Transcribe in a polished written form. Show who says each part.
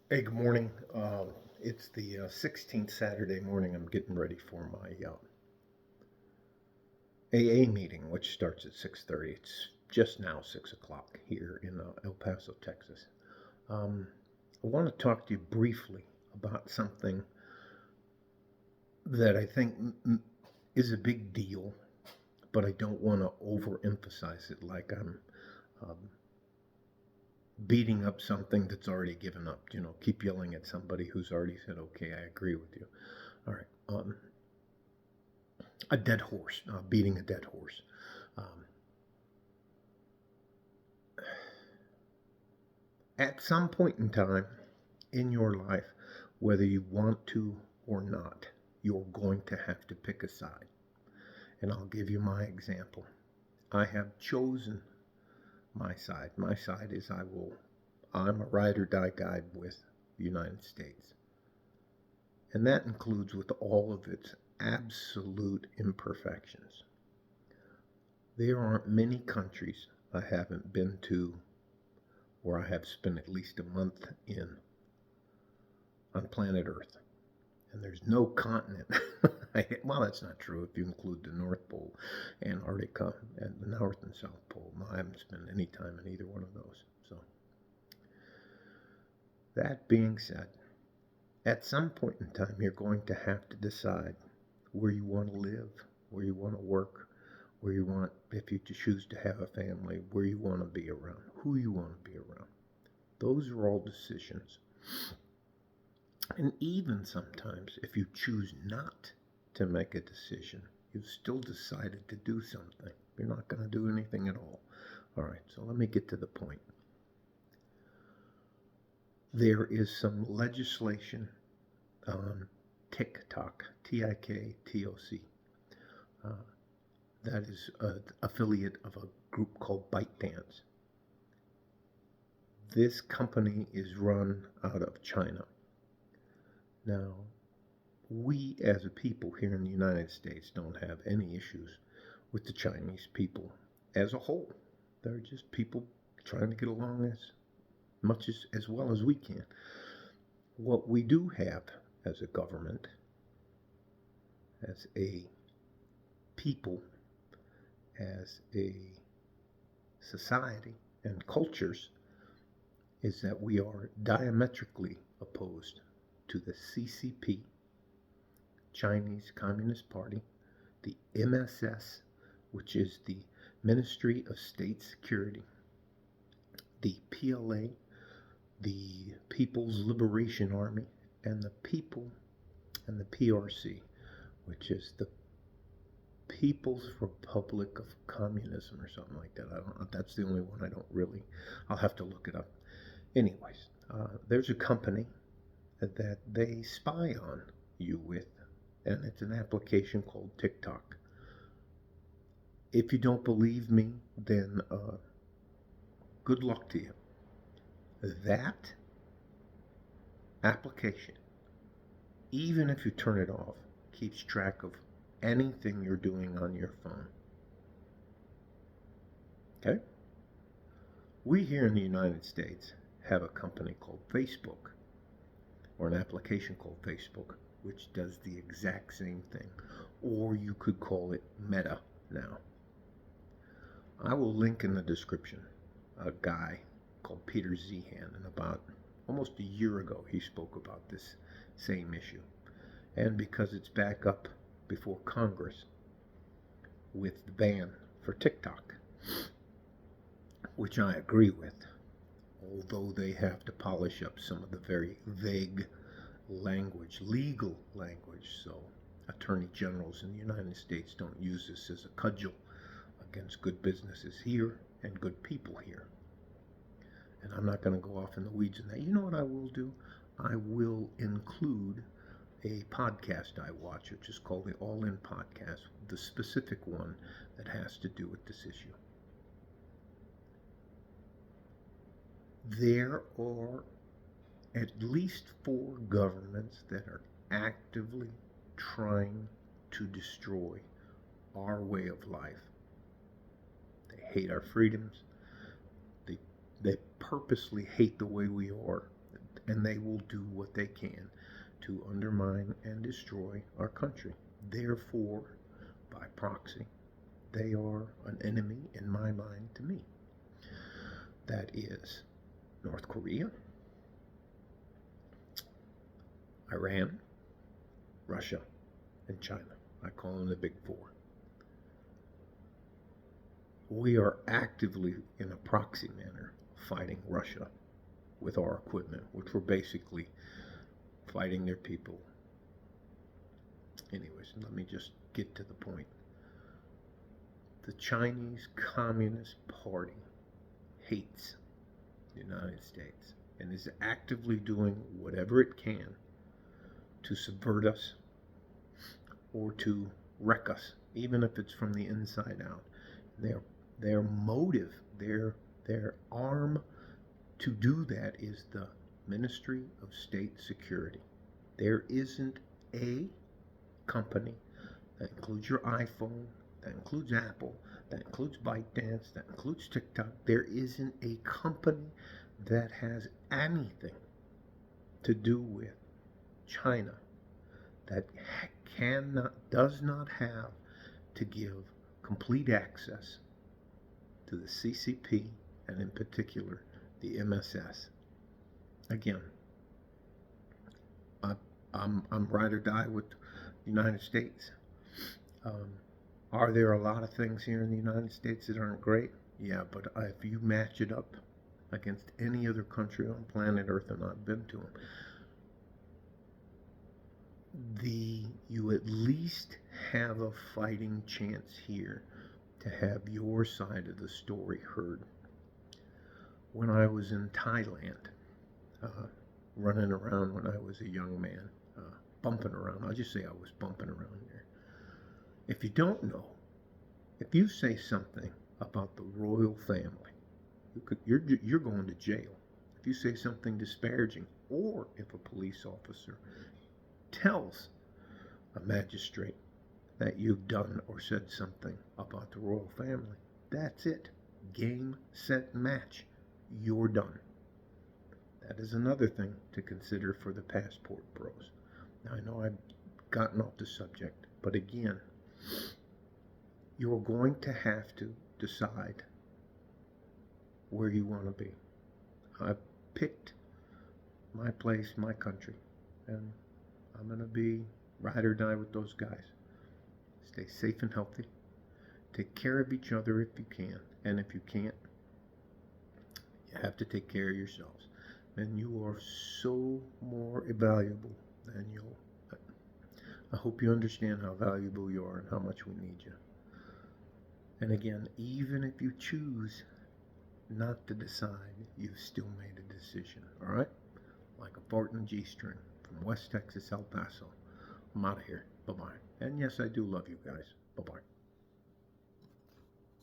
Speaker 1: Hey, good morning. It's the 16th Saturday morning. I'm getting ready for my AA meeting, which starts at 6:30. It's just now 6 o'clock here in El Paso, Texas. Um, I want to talk to you briefly about something that I think is a big deal, but I don't want to overemphasize it like I'm um, beating up something that's already given up. Keep yelling at somebody who's already said, okay, I agree with you. All right. A dead horse, beating a dead horse. Um, at some point in time in your life, whether you want to or not, you're going to have to pick a side. And I'll give you my example. I have chosen my side. My side is I'm a ride or die guy with the United States. And that includes with all of its absolute imperfections. There aren't many countries I haven't been to where I have spent at least a month in on planet Earth. And there's no continent. Well, that's not true if you include the North Pole, Antarctica, and the North and South Pole. No, I haven't spent any time in either one of those. So, that being said, at some point in time, you're going to have to decide where you want to live, where you want to work, where you want, if you choose to have a family, where you want to be around, who you want to be around. Those are all decisions. And even sometimes, if you choose not to make a decision, you've still decided to do something. You're not going to do anything at all. All right, so let me get to the point. There is some legislation on Tik Toc, TikToc, uh, that is an affiliate of a group called ByteDance. This company is run out of China. Now, we as a people here in the United States don't have any issues with the Chinese people as a whole. They're just people trying to get along as much as well as we can. What we do have as a government, as a people, as a society and cultures is that we are diametrically opposed to the CCP, Chinese Communist Party, the MSS, which is the Ministry of State Security, the PLA, the People's Liberation Army, and the People and the PRC, which is the People's Republic of Communism or something like that. I don't know. That's the only one I don't really. I'll have to look it up. Anyways, there's a company that they spy on you with, and it's an application called Tik Toc. If you don't believe me, then good luck to you. That application, even if you turn it off, keeps track of anything you're doing on your phone. Okay? We here in the United States have a company called Facebook, or an application called Facebook, which does the exact same thing. Or you could call it Meta now. I will link in the description a guy called Peter Zehan, and about almost a year ago he spoke about this same issue. And because it's back up before Congress with the ban for TikTok, which I agree with, although they have to polish up some of the very vague language, legal language, so attorney generals in the United States don't use this as a cudgel against good businesses here and good people here. And I'm not going to go off in the weeds in that. You know what I will do? I will include a podcast I watch, which is called the All In Podcast, the specific one that has to do with this issue. There are at least 4 governments that are actively trying to destroy our way of life. They hate our freedoms. They purposely hate the way we are. and they will do what they can to undermine and destroy our country. Therefore, by proxy, they are an enemy in my mind to me. That is North Korea, Iran, Russia, and China. I call them the Big Four. We are actively, in a proxy manner, fighting Russia with our equipment, which we're basically fighting their people. Anyways, let me just get to the point. The Chinese Communist Party hates the United States and is actively doing whatever it can to subvert us or to wreck us, even if it's from the inside out. Their motive, their arm to do that is the Ministry of State Security. There isn't a company that includes your iPhone, that includes Apple, that includes ByteDance, that includes Tik Toc. There isn't a company that has anything to do with China that does not have to give complete access to the CCP and in particular the MSS. Again, I'm ride or die with the United States. Are there a lot of things here in the United States that aren't great? Yeah, but if you match it up against any other country on planet Earth, and I've been to them, you at least have a fighting chance here to have your side of the story heard. When I was in Thailand, running around when I was a young man, bumping around, I'll just say I was bumping around there. If you don't know, if you say something about the royal family, you're going to jail. If you say something disparaging, or if a police officer tells a magistrate that you've done or said something about the royal family, that's it. Game, set, match. You're done. That is another thing to consider for the passport bros. Now, I know I've gotten off the subject, but again, you're going to have to decide where you want to be. I've picked my place, my country, and I'm going to be ride or die with those guys. Stay safe and healthy. Take care of each other if you can, and if you can't, you have to take care of yourselves. And you are so more valuable than you. I hope you understand how valuable you are and how much we need you. And again, even if you choose not to decide, you've still made a decision. All right? Like a fart in a G-string from West Texas, El Paso. I'm out of here. Bye-bye. And yes, I do love you guys. Bye-bye.